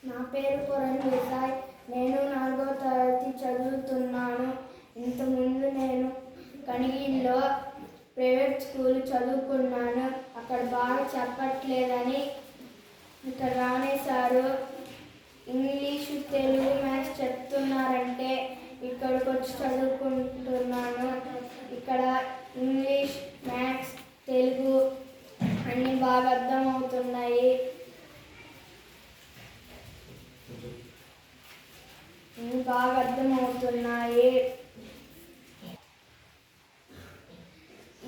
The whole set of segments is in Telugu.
నా పేరు కొరన్ విసాయ్. నేను 4వ తరగతి చదువుతున్నాను. ఇంతకుముందు నేను కనిగిరిలో ప్రైవేట్ స్కూల్ చదువుకున్నాను. అక్కడ బాగా చెప్పట్లేదని ఇక్కడ రానేశారు. ఇంగ్లీషు, తెలుగు, మ్యాథ్స్ చెప్తున్నారంటే ఇక్కడికి వచ్చి చదువుకుంటున్నాను. ఇక్కడ ఇంగ్లీష్, మ్యాథ్స్, తెలుగు అన్నీ బాగా అర్థమవుతున్నాయి.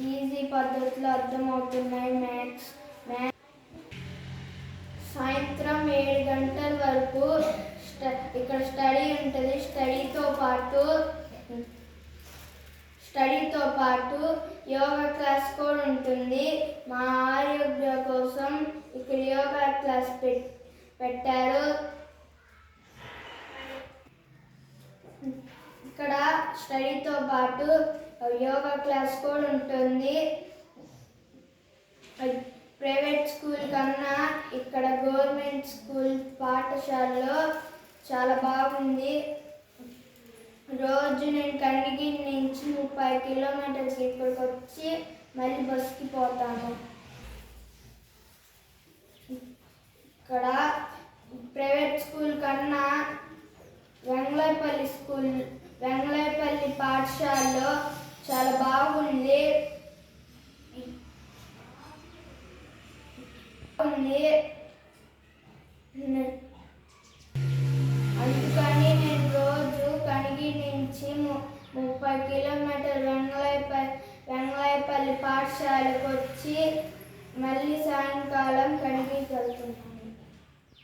ఈజీ పద్ధతిలో అర్థమవుతున్నాయి. మ్యాథ్స్ సాయంత్రం 7 గంటల వరకు ఇక్కడ స్టడీ ఉంటుంది. స్టడీతో పాటు యోగా క్లాస్ కూడా ఉంటుంది. మా ఆరోగ్యం కోసం ఇక్కడ యోగా క్లాస్ పెట్టారు. ఇక్కడ స్టడీతో పాటు యోగా క్లాస్ కూడా ఉంటుంది. ప్రైవేట్ స్కూల్ కన్నా ఇక్కడ గవర్నమెంట్ స్కూల్ పాఠశాలలో చాలా బాగుంది. రోజు నేను కనిగిరి నుంచి 30 కిలోమీటర్స్ ఇక్కడికి వచ్చి మళ్ళీ బస్కి పోతాను. ఇక్కడ ప్రైవేట్ స్కూల్ కన్నా వెంగళపల్లి పాఠశాలలో చాలా బాగుంది. అందుకని నేను రోజు కనిగిరి నుంచి 30 కిలోమీటర్లు వెంగళపల్లి పాఠశాలకు వచ్చి మళ్ళీ సాయంకాలం కనిగిరికి వెళ్తున్నాను.